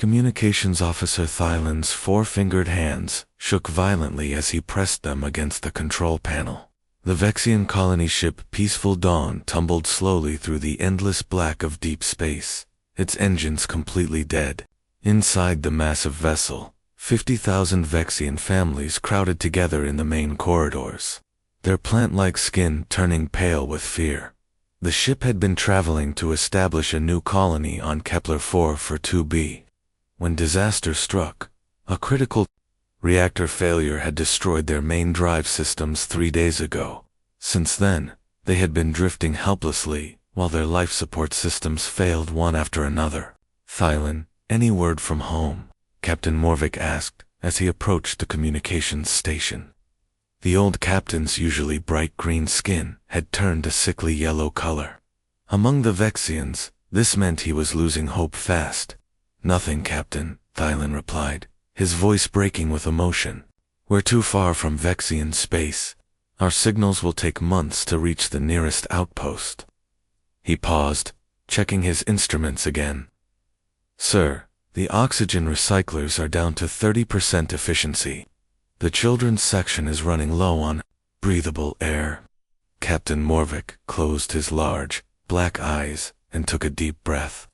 Communications Officer Thylan's four-fingered hands shook violently as he pressed them against the control panel. The Vexian colony ship Peaceful Dawn tumbled slowly through the endless black of deep space, its engines completely dead. Inside the massive vessel, 50,000 Vexian families crowded together in the main corridors, their plant-like skin turning pale with fear. The ship had been traveling to establish a new colony on Kepler-4 for 2b. When disaster struck, a critical reactor failure had destroyed their main drive systems 3 days ago. Since then, they had been drifting helplessly, while their life support systems failed one after another. Thylan, any word from home? Captain Morvik asked, as he approached the communications station. The old captain's usually bright green skin had turned a sickly yellow color. Among the Vexians, this meant he was losing hope fast. "Nothing, Captain," Thylan replied, his voice breaking with emotion. "We're too far from Vexian space. Our signals will take months to reach the nearest outpost." He paused, checking his instruments again. "Sir, the oxygen recyclers are down to 30% efficiency. The children's section is running low on breathable air." Captain Morvik closed his large, black eyes and took a deep breath.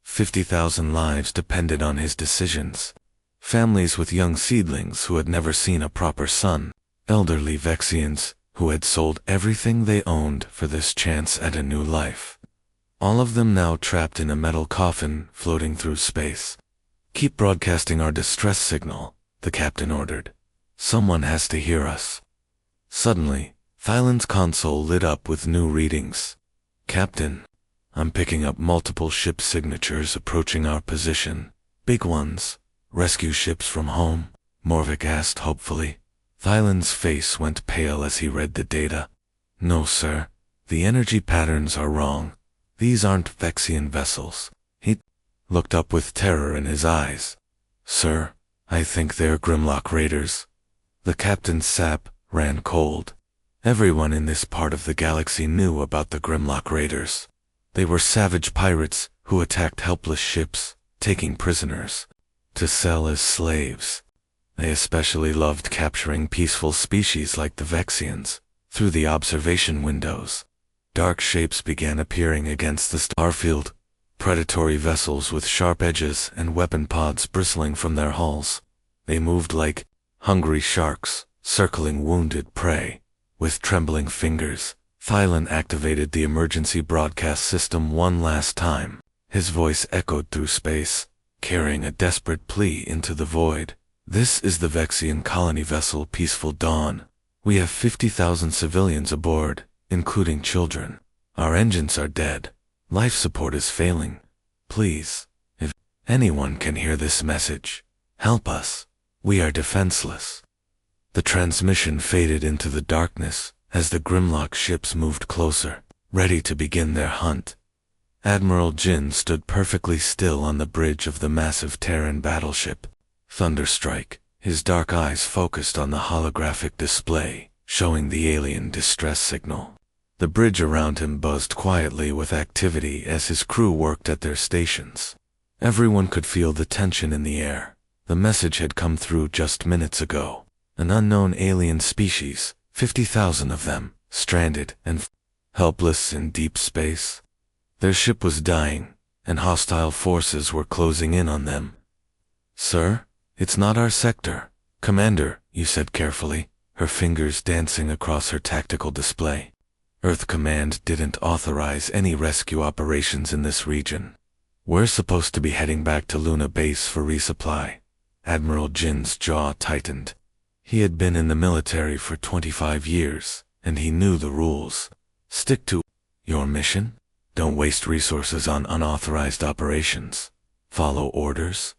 50,000 lives depended on his decisions. Families with young seedlings who had never seen a proper sun, elderly Vexians who had sold everything they owned for this chance at a new life. All of them now trapped in a metal coffin floating through space. "Keep broadcasting our distress signal," the captain ordered. "Someone has to hear us." Suddenly, Thylan's console lit up with new readings. "Captain, I'm picking up multiple ship signatures approaching our position. Big ones. Rescue ships from home?" Morvik asked hopefully. Thylan's face went pale as he read the data. "No, sir. The energy patterns are wrong. These aren't Vexian vessels." He looked up with terror in his eyes. "Sir, I think they're Grimlock raiders." The captain's sap ran cold. Everyone in this part of the galaxy knew about the Grimlock raiders. They were savage pirates who attacked helpless ships, taking prisoners to sell as slaves. They especially loved capturing peaceful species like the Vexians. Through the observation windows, dark shapes began appearing against the starfield, predatory vessels with sharp edges and weapon pods bristling from their hulls. They moved like hungry sharks, circling wounded prey. With trembling fingers, Thylan activated the emergency broadcast system one last time. His voice echoed through space, carrying a desperate plea into the void. "This is the Vexian colony vessel Peaceful Dawn. We have 50,000 civilians aboard, including children. Our engines are dead. Life support is failing. Please, if anyone can hear this message, help us. We are defenseless." The transmission faded into the darkness as the Grimlock ships moved closer, ready to begin their hunt. Admiral Jin stood perfectly still on the bridge of the massive Terran battleship, Thunderstrike, his dark eyes focused on the holographic display, showing the alien distress signal. The bridge around him buzzed quietly with activity as his crew worked at their stations. Everyone could feel the tension in the air. The message had come through just minutes ago. An unknown alien species, 50,000 of them, stranded and helpless in deep space. Their ship was dying, and hostile forces were closing in on them. "Sir, it's not our sector. Commander," you said carefully, her fingers dancing across her tactical display. "Earth Command didn't authorize any rescue operations in this region. We're supposed to be heading back to Luna Base for resupply." Admiral Jin's jaw tightened. He had been in the military for 25 years, and he knew the rules. Stick to your mission. Don't waste resources on unauthorized operations. Follow orders.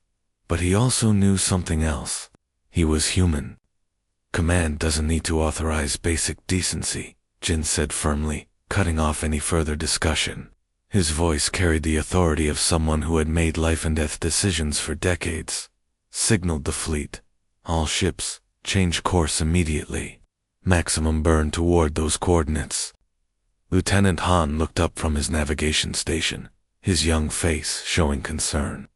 But he also knew something else. He was human. "Command doesn't need to authorize basic decency," Jin said firmly, cutting off any further discussion. His voice carried the authority of someone who had made life-and-death decisions for decades. "Signaled the fleet. All ships, change course immediately. Maximum burn toward those coordinates." Lieutenant Han looked up from his navigation station, his young face showing concern.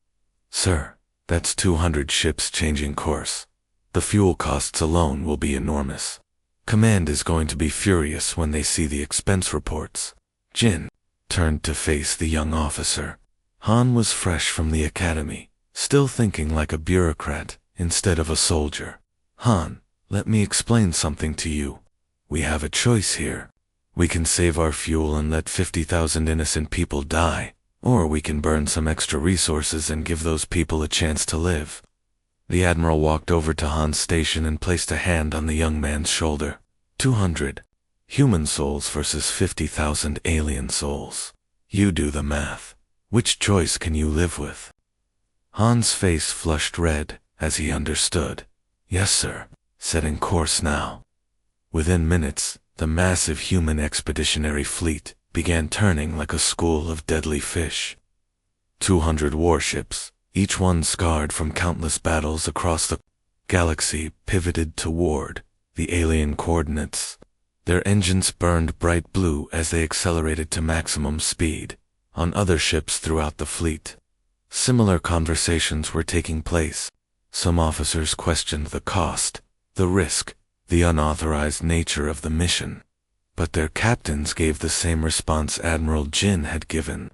"Sir, That's 200 ships changing course. The fuel costs alone will be enormous. Command is going to be furious when they see the expense reports. Jin turned to face the young officer. Han was fresh from the academy, still thinking like a bureaucrat instead of a soldier. Han, let me explain something to you. We have a choice here. We can save our fuel and let 50,000 innocent people die, or we can burn some extra resources and give those people a chance to live. The Admiral walked over to Han's station and placed a hand on the young man's shoulder. 200 human souls versus 50,000 alien souls. You do the math. Which choice can you live with? Han's face flushed red as he understood. Yes, sir. Setting course now. Within minutes, the massive human expeditionary fleet began turning like a school of deadly fish. 200 warships, each one scarred from countless battles across the galaxy, pivoted toward the alien coordinates. Their engines burned bright blue as they accelerated to maximum speed. On other ships throughout the fleet, similar conversations were taking place. Some officers questioned the cost, the risk, the unauthorized nature of the mission. But their captains gave the same response Admiral Jin had given.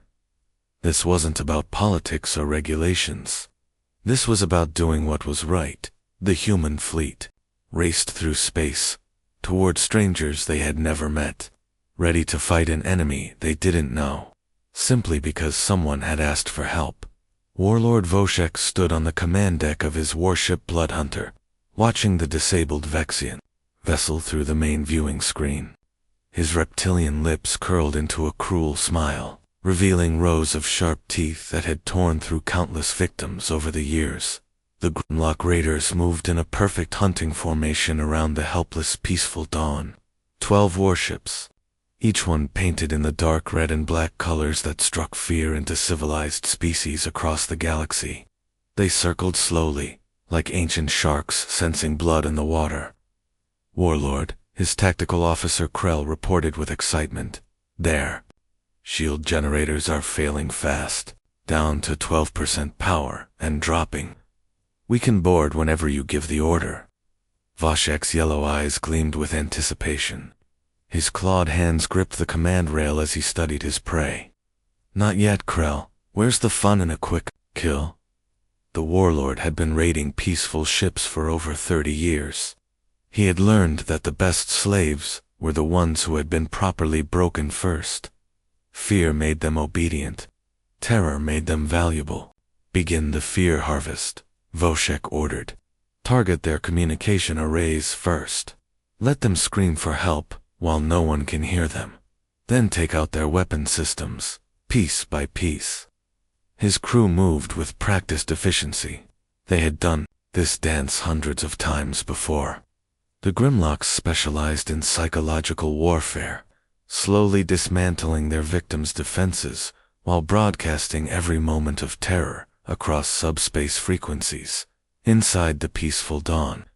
This wasn't about politics or regulations. This was about doing what was right. The human fleet raced through space, toward strangers they had never met, ready to fight an enemy they didn't know, simply because someone had asked for help. Warlord Voshek stood on the command deck of his warship Bloodhunter, watching the disabled Vexian vessel through the main viewing screen. His reptilian lips curled into a cruel smile, revealing rows of sharp teeth that had torn through countless victims over the years. The Grimlock Raiders moved in a perfect hunting formation around the helpless, peaceful dawn. 12 warships, each one painted in the dark red and black colors that struck fear into civilized species across the galaxy. They circled slowly, like ancient sharks sensing blood in the water. Warlord, his tactical officer Krell reported with excitement. There. Shield generators are failing fast, down to 12% power and dropping. We can board whenever you give the order. Voshek's yellow eyes gleamed with anticipation. His clawed hands gripped the command rail as he studied his prey. Not yet, Krell. Where's the fun in a quick kill? The warlord had been raiding peaceful ships for over 30 years. He had learned that the best slaves were the ones who had been properly broken first. Fear made them obedient. Terror made them valuable. Begin the fear harvest, Voshek ordered. Target their communication arrays first. Let them scream for help while no one can hear them. Then take out their weapon systems, piece by piece. His crew moved with practiced efficiency. They had done this dance hundreds of times before. The Grimlocks specialized in psychological warfare, slowly dismantling their victims' defenses while broadcasting every moment of terror across subspace frequencies. Inside the peaceful dawn,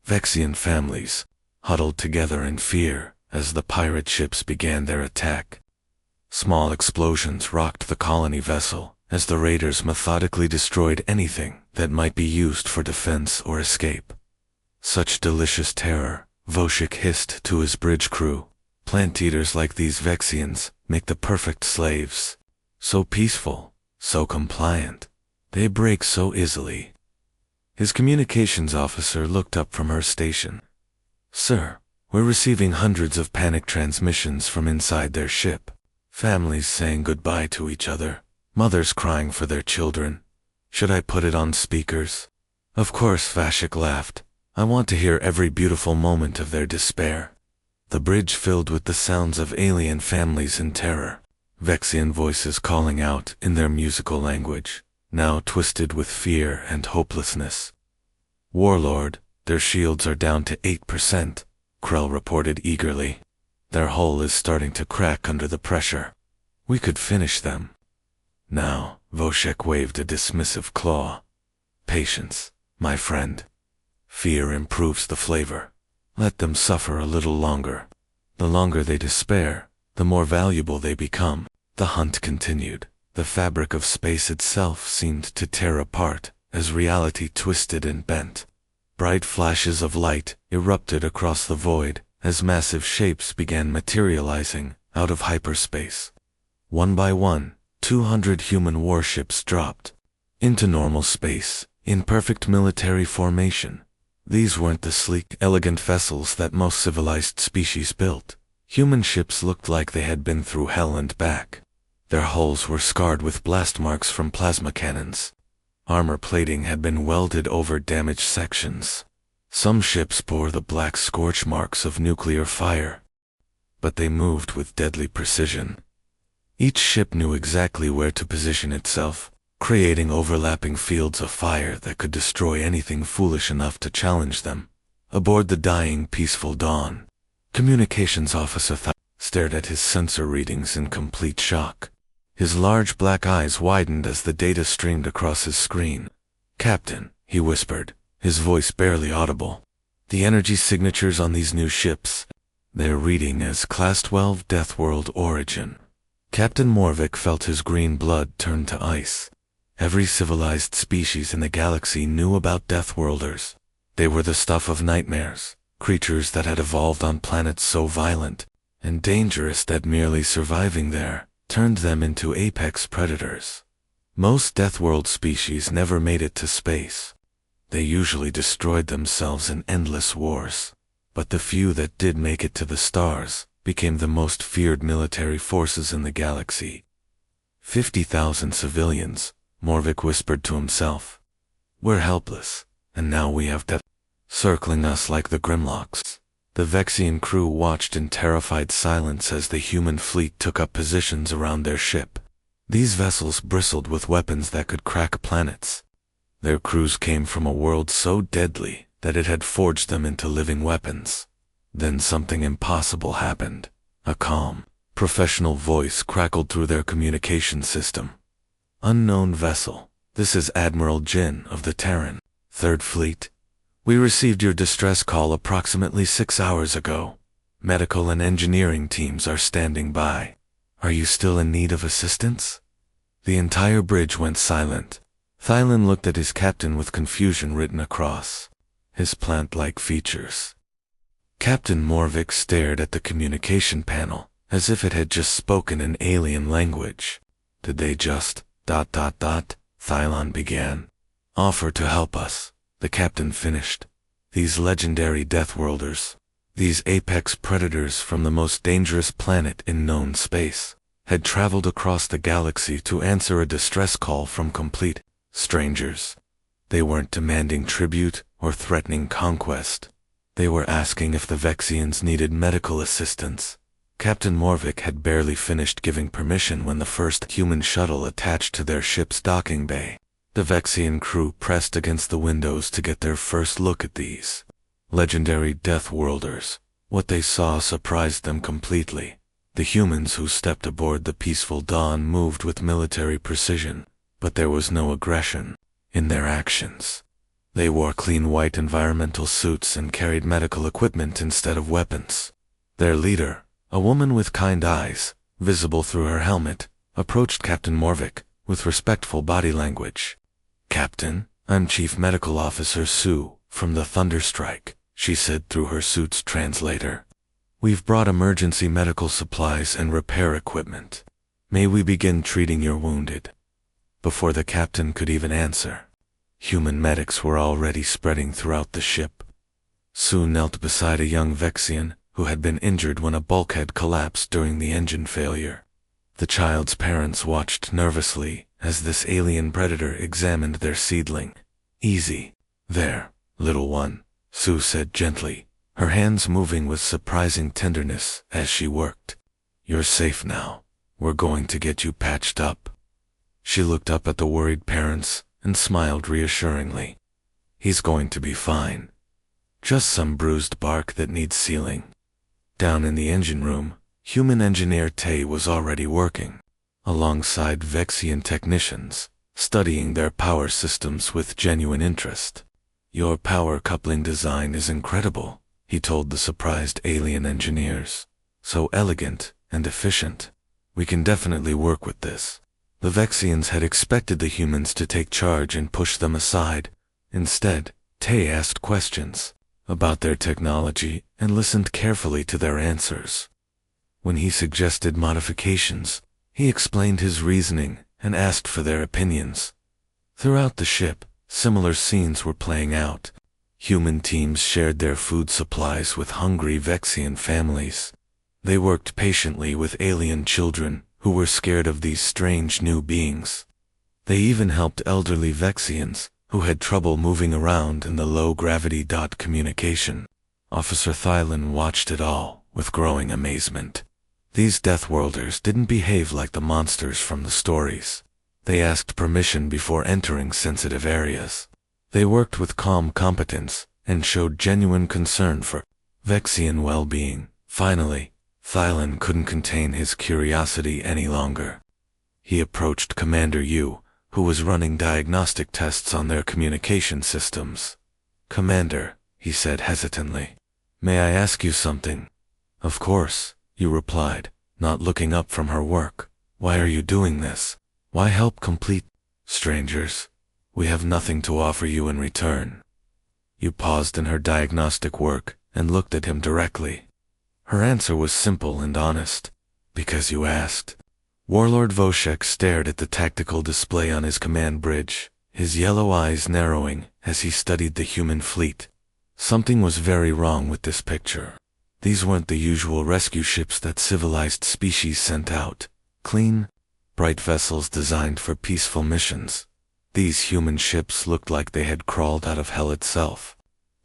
Vexian families huddled together in fear as the pirate ships began their attack. Small explosions rocked the colony vessel as the raiders methodically destroyed anything that might be used for defense or escape. Such delicious terror, Voshek hissed to his bridge crew. Plant-eaters like these Vexians make the perfect slaves. So peaceful, so compliant. They break so easily. His communications officer looked up from her station. Sir, we're receiving hundreds of panic transmissions from inside their ship. Families saying goodbye to each other. Mothers crying for their children. Should I put it on speakers? Of course, Vashik laughed. I want to hear every beautiful moment of their despair. The bridge filled with the sounds of alien families in terror. Vexian voices calling out in their musical language, now twisted with fear and hopelessness. Warlord, their shields are down to 8%, Krell reported eagerly. Their hull is starting to crack under the pressure. We could finish them. Now, Voshek waved a dismissive claw. Patience, my friend. Fear improves the flavor. Let them suffer a little longer. The longer they despair, the more valuable they become. The hunt continued. The fabric of space itself seemed to tear apart as reality twisted and bent. Bright flashes of light erupted across the void as massive shapes began materializing out of hyperspace. One by one, 200 human warships dropped into normal space, in perfect military formation. These weren't the sleek, elegant vessels that most civilized species built. Human ships looked like they had been through hell and back. Their hulls were scarred with blast marks from plasma cannons. Armor plating had been welded over damaged sections. Some ships bore the black scorch marks of nuclear fire. But they moved with deadly precision. Each ship knew exactly where to position itself, creating overlapping fields of fire that could destroy anything foolish enough to challenge them. Aboard the dying peaceful dawn, Communications Officer stared at his sensor readings in complete shock. His large black eyes widened as the data streamed across his screen. "Captain," he whispered, his voice barely audible. "The energy signatures on these new ships, they're reading as Class 12 Deathworld origin." Captain Morvick felt his green blood turn to ice. Every civilized species in the galaxy knew about Deathworlders. They were the stuff of nightmares, creatures that had evolved on planets so violent and dangerous that merely surviving there turned them into apex predators. Most Deathworld species never made it to space. They usually destroyed themselves in endless wars. But the few that did make it to the stars became the most feared military forces in the galaxy. 50,000 civilians, Morvick whispered to himself. "We're helpless, and now we have death circling us like the Grimlocks." The Vexian crew watched in terrified silence as the human fleet took up positions around their ship. These vessels bristled with weapons that could crack planets. Their crews came from a world so deadly that it had forged them into living weapons. Then something impossible happened. A calm, professional voice crackled through their communication system. "Unknown vessel, this is Admiral Jin of the Terran, 3rd Fleet. We received your distress call approximately 6 hours ago. Medical and engineering teams are standing by. Are you still in need of assistance?" The entire bridge went silent. Thailand looked at his captain with confusion written across his plant-like features. Captain Morvick stared at the communication panel, as if it had just spoken an alien language. "Did they just... Thailand began. "Offer to help us," the captain finished. "These legendary Deathworlders, these apex predators from the most dangerous planet in known space, had traveled across the galaxy to answer a distress call from complete strangers. They weren't demanding tribute or threatening conquest. They were asking if the Vexians needed medical assistance." Captain Morvick had barely finished giving permission when the first human shuttle attached to their ship's docking bay. The Vexian crew pressed against the windows to get their first look at these legendary Deathworlders. What they saw surprised them completely. The humans who stepped aboard the peaceful dawn moved with military precision, but there was no aggression in their actions. They wore clean white environmental suits and carried medical equipment instead of weapons. Their leader, a woman with kind eyes, visible through her helmet, approached Captain Morvick with respectful body language. "Captain, I'm Chief Medical Officer Sue from the Thunderstrike," she said through her suit's translator. "We've brought emergency medical supplies and repair equipment. May we begin treating your wounded?" Before the captain could even answer, human medics were already spreading throughout the ship. Sue knelt beside a young Vexian who had been injured when a bulkhead collapsed during the engine failure. The child's parents watched nervously as this alien predator examined their seedling. "Easy there, little one," Sue said gently, her hands moving with surprising tenderness as she worked. "You're safe now. We're going to get you patched up." She looked up at the worried parents and smiled reassuringly. "He's going to be fine. Just some bruised bark that needs sealing." Down in the engine room, human engineer Tay was already working, alongside Vexian technicians, studying their power systems with genuine interest. "Your power coupling design is incredible," he told the surprised alien engineers. "So elegant and efficient. We can definitely work with this. The Vexians had expected the humans to take charge and push them aside. Instead, Tay asked questions about their technology and listened carefully to their answers. When he suggested modifications, he explained his reasoning and asked for their opinions. Throughout the ship, similar scenes were playing out. Human teams shared their food supplies with hungry Vexian families. They worked patiently with alien children who were scared of these strange new beings. They even helped elderly Vexians who had trouble moving around in the low-gravity communication. Officer Thylan watched it all with growing amazement. These Deathworlders didn't behave like the monsters from the stories. They asked permission before entering sensitive areas. They worked with calm competence and showed genuine concern for Vexian well-being. Finally, Thylan couldn't contain his curiosity any longer. He approached Commander Yu, who was running diagnostic tests on their communication systems. "Commander," he said hesitantly, "may I ask you something?" "Of course," Yu replied, not looking up from her work. "Why are you doing this? Why help complete strangers? We have nothing to offer you in return." Yu paused in her diagnostic work and looked at him directly. Her answer was simple and honest. "Because you asked." Warlord Voshek stared at the tactical display on his command bridge, his yellow eyes narrowing as he studied the human fleet. Something was very wrong with this picture. These weren't the usual rescue ships that civilized species sent out. Clean, bright vessels designed for peaceful missions. These human ships looked like they had crawled out of hell itself.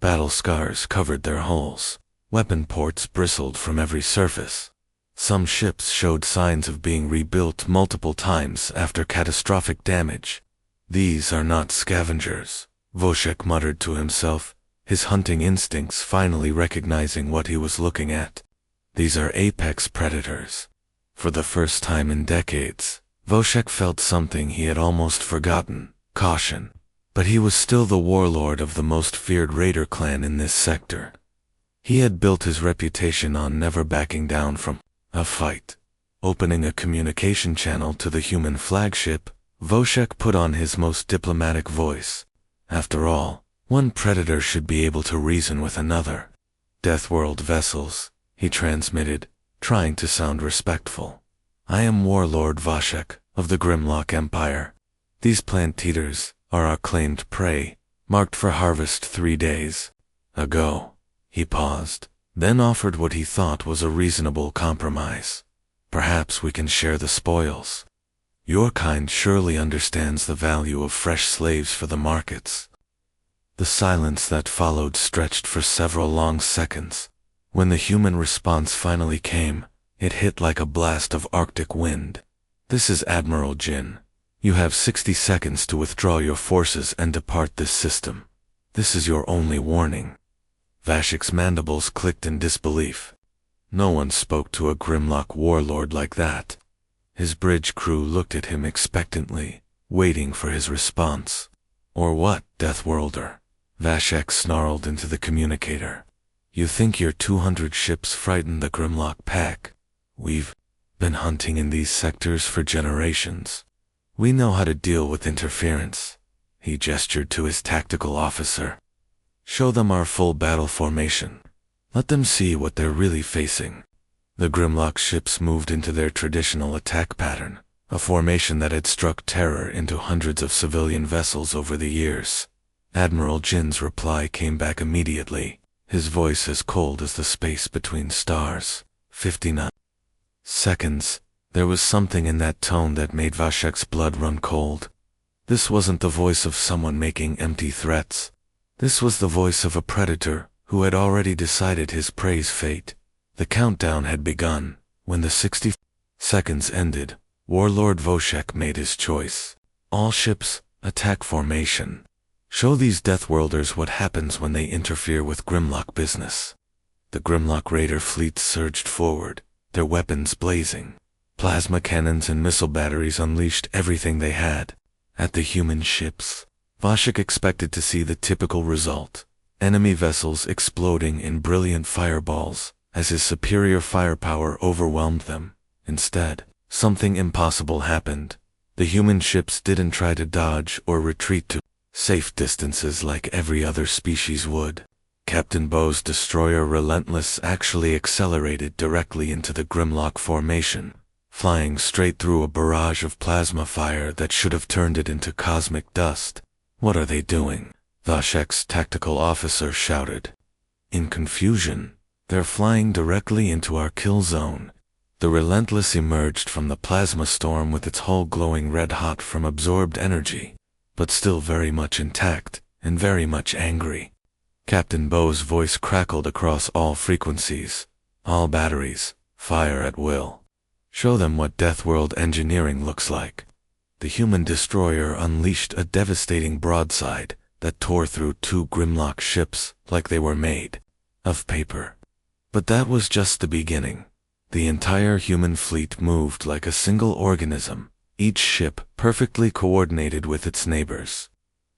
Battle scars covered their hulls. Weapon ports bristled from every surface. Some ships showed signs of being rebuilt multiple times after catastrophic damage. "These are not scavengers," Voshek muttered to himself, his hunting instincts finally recognizing what he was looking at. "These are apex predators." For the first time in decades, Voshek felt something he had almost forgotten: caution. But he was still the warlord of the most feared raider clan in this sector. He had built his reputation on never backing down from a fight. Opening a communication channel to the human flagship, Voshek put on his most diplomatic voice. After all, one predator should be able to reason with another. "Deathworld vessels," he transmitted, trying to sound respectful. "I am Warlord Voshek of the Grimlock Empire. These plant-eaters are our claimed prey, marked for harvest 3 days ago." He paused, then offered what he thought was a reasonable compromise. "Perhaps we can share the spoils. Your kind surely understands the value of fresh slaves for the markets." The silence that followed stretched for several long seconds. When the human response finally came, it hit like a blast of Arctic wind. "This is Admiral Jin. You have 60 seconds to withdraw your forces and depart this system. This is your only warning." Vashek's mandibles clicked in disbelief. No one spoke to a Grimlock warlord like that. His bridge crew looked at him expectantly, waiting for his response. "Or what, Deathworlder?" Vashek snarled into the communicator. "You think your 200 ships frightened the Grimlock pack? We've been hunting in these sectors for generations. We know how to deal with interference." He gestured to his tactical officer. "Show them our full battle formation. Let them see what they're really facing." The Grimlock ships moved into their traditional attack pattern, a formation that had struck terror into hundreds of civilian vessels over the years. Admiral Jin's reply came back immediately, his voice as cold as the space between stars. 59 seconds. There was something in that tone that made Vashek's blood run cold. This wasn't the voice of someone making empty threats. This was the voice of a predator who had already decided his prey's fate. The countdown had begun. When the 60 seconds ended, Warlord Voshek made his choice. "All ships, attack formation. Show these Deathworlders what happens when they interfere with Grimlock business." The Grimlock raider fleet surged forward, their weapons blazing. Plasma cannons and missile batteries unleashed everything they had. At the human ships, Voshek expected to see the typical result: enemy vessels exploding in brilliant fireballs as his superior firepower overwhelmed them. Instead, something impossible happened. The human ships didn't try to dodge or retreat to safe distances like every other species would. Captain Bow's destroyer Relentless actually accelerated directly into the Grimlock formation, flying straight through a barrage of plasma fire that should have turned it into cosmic dust. "What are they doing?" Vashek's tactical officer shouted. In confusion, "They're flying directly into our kill zone." The Relentless emerged from the plasma storm with its hull glowing red-hot from absorbed energy, but still very much intact and very much angry. Captain Bow's voice crackled across all frequencies. "All batteries, fire at will. Show them what Deathworld engineering looks like." The human destroyer unleashed a devastating broadside that tore through two Grimlock ships like they were made of paper. But that was just the beginning. The entire human fleet moved like a single organism, each ship perfectly coordinated with its neighbors.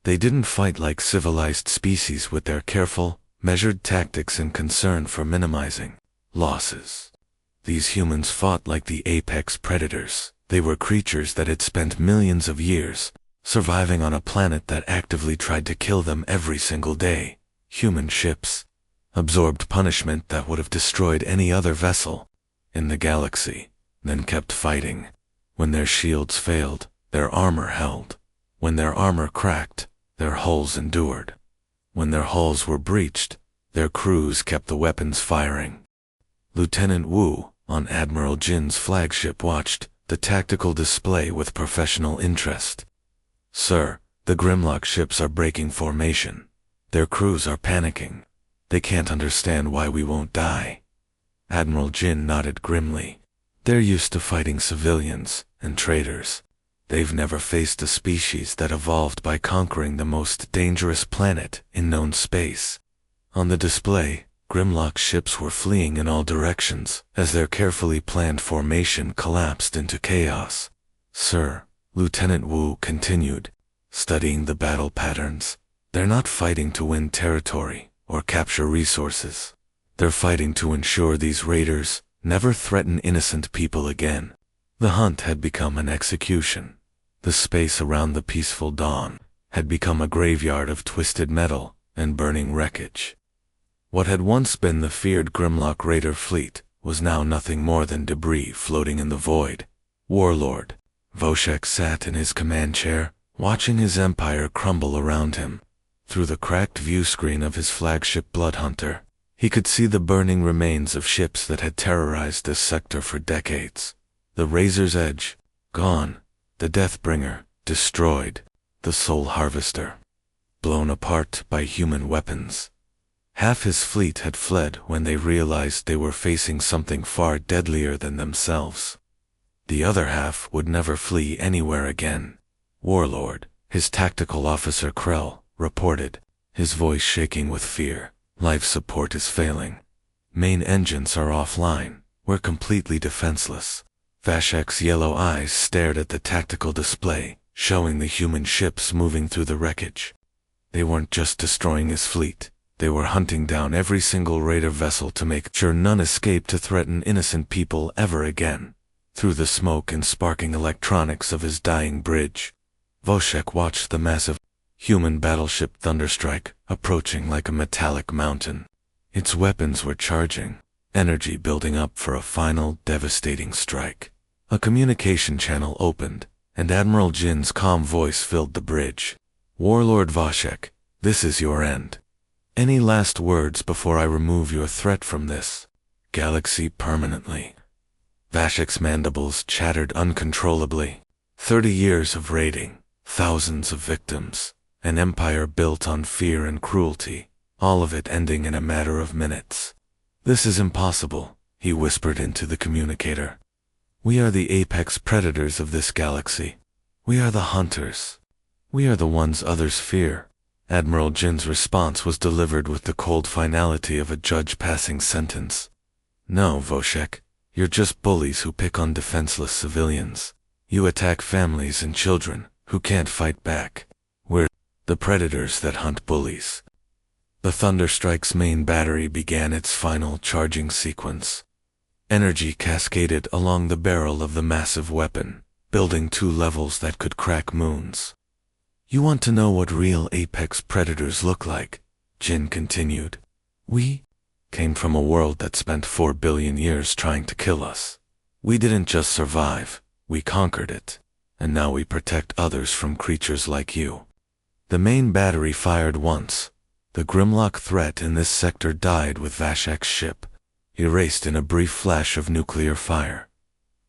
They didn't fight like civilized species with their careful, measured tactics and concern for minimizing losses. These humans fought like the apex predators. They were creatures that had spent millions of years surviving on a planet that actively tried to kill them every single day. Human ships absorbed punishment that would have destroyed any other vessel in the galaxy, then kept fighting. When their shields failed, their armor held. When their armor cracked, their hulls endured. When their hulls were breached, their crews kept the weapons firing. Lieutenant Wu, on Admiral Jin's flagship, watched the tactical display with professional interest. "Sir, the Grimlock ships are breaking formation. Their crews are panicking. They can't understand why we won't die." Admiral Jin nodded grimly. "They're used to fighting civilians and traitors. They've never faced a species that evolved by conquering the most dangerous planet in known space." On the display, Grimlock ships were fleeing in all directions as their carefully planned formation collapsed into chaos. "Sir," Lieutenant Wu continued, studying the battle patterns, "they're not fighting to win territory or capture resources. They're fighting to ensure these raiders never threaten innocent people again." The hunt had become an execution. The space around the peaceful dawn had become a graveyard of twisted metal and burning wreckage. What had once been the feared Grimlock raider fleet was now nothing more than debris floating in the void. Warlord Voshek sat in his command chair, watching his empire crumble around him. Through the cracked view screen of his flagship Bloodhunter, he could see the burning remains of ships that had terrorized this sector for decades. The Razor's Edge, gone. The Deathbringer, destroyed. The Soul Harvester, blown apart by human weapons. Half his fleet had fled when they realized they were facing something far deadlier than themselves. The other half would never flee anywhere again. Warlord, his tactical officer Krell, reported, his voice shaking with fear. "Life support is failing. Main engines are offline. We're completely defenseless." Vashek's yellow eyes stared at the tactical display, showing the human ships moving through the wreckage. They weren't just destroying his fleet. They were hunting down every single raider vessel to make sure none escaped to threaten innocent people ever again. Through the smoke and sparking electronics of his dying bridge, Voshek watched the massive human battleship Thunderstrike approaching like a metallic mountain. Its weapons were charging, energy building up for a final devastating strike. A communication channel opened, and Admiral Jin's calm voice filled the bridge. "Warlord Voshek, this is your end. Any last words before I remove your threat from this galaxy permanently?" Vashek's mandibles chattered uncontrollably. 30 years of raiding, thousands of victims, an empire built on fear and cruelty, all of it ending in a matter of minutes. "This is impossible," he whispered into the communicator. "We are the apex predators of this galaxy. We are the hunters. We are the ones others fear." Admiral Jin's response was delivered with the cold finality of a judge passing sentence. "No, Voshek, you're just bullies who pick on defenseless civilians. You attack families and children who can't fight back. We're the predators that hunt bullies." The Thunderstrike's main battery began its final charging sequence. Energy cascaded along the barrel of the massive weapon, building 2 levels that could crack moons. You want to know what real apex predators look like? Jin continued. We came from a world that spent 4 billion years trying to kill us. We didn't just survive, we conquered it. And now we protect others from creatures like you. The main battery fired once. The Grimlock threat in this sector died with Vashek's ship, erased in a brief flash of nuclear fire.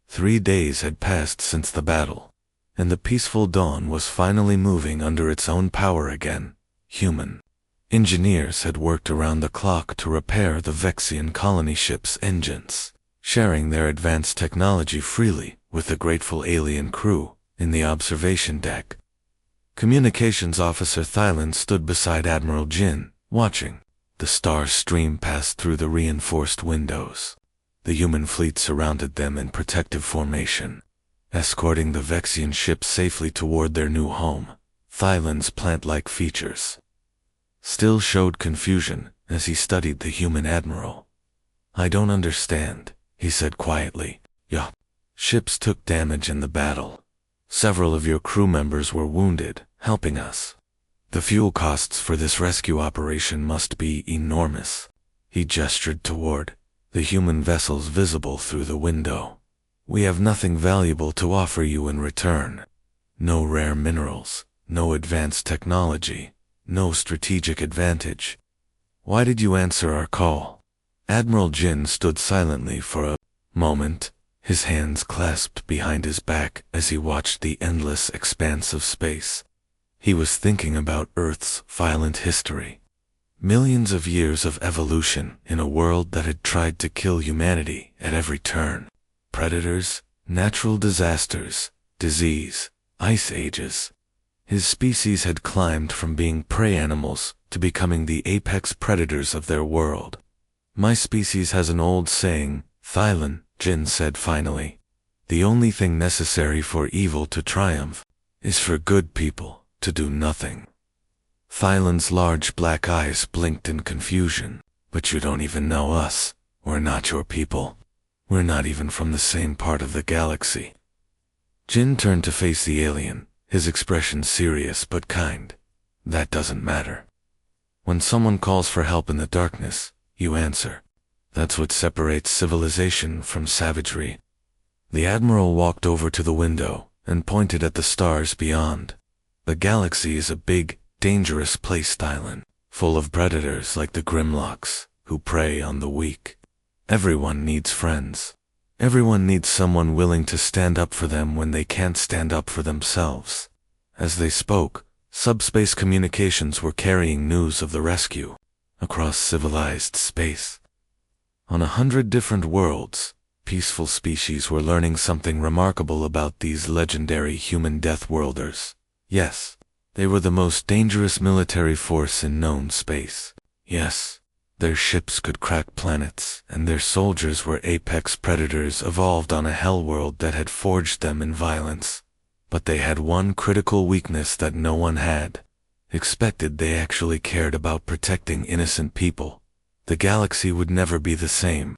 3 days had passed since the battle, and the peaceful dawn was finally moving under its own power again. Human engineers had worked around the clock to repair the Vexian colony ship's engines, sharing their advanced technology freely with the grateful alien crew in the observation deck. Communications Officer Thylan stood beside Admiral Jin, watching. The stars stream past through the reinforced windows. The human fleet surrounded them in protective formation, escorting the Vexian ship safely toward their new home. Thylan's plant-like features still showed confusion as he studied the human admiral. I don't understand, he said quietly. Yeah. Ships took damage in the battle. Several of your crew members were wounded, helping us. The fuel costs for this rescue operation must be enormous. He gestured toward the human vessels visible through the window. We have nothing valuable to offer you in return. No rare minerals, no advanced technology, no strategic advantage. Why did you answer our call? Admiral Jin stood silently for a moment, his hands clasped behind his back as he watched the endless expanse of space. He was thinking about Earth's violent history. Millions of years of evolution in a world that had tried to kill humanity at every turn. Predators, natural disasters, disease, ice ages. His species had climbed from being prey animals to becoming the apex predators of their world. My species has an old saying, Thylan, Jin said finally. The only thing necessary for evil to triumph is for good people to do nothing. Thylan's large black eyes blinked in confusion. But you don't even know us. We're not your people. We're not even from the same part of the galaxy. Jin turned to face the alien, his expression serious but kind. That doesn't matter. When someone calls for help in the darkness, you answer. That's what separates civilization from savagery. The Admiral walked over to the window and pointed at the stars beyond. The galaxy is a big, dangerous place, Thylan, full of predators like the Grimlocks, who prey on the weak. Everyone needs friends. Everyone needs someone willing to stand up for them when they can't stand up for themselves. As they spoke, subspace communications were carrying news of the rescue across civilized space. On 100 different worlds, peaceful species were learning something remarkable about these legendary human Deathworlders. Yes, they were the most dangerous military force in known space. Yes, their ships could crack planets, and their soldiers were apex predators evolved on a hell world that had forged them in violence. But they had one critical weakness that no one had. Expected they actually cared about protecting innocent people. The galaxy would never be the same.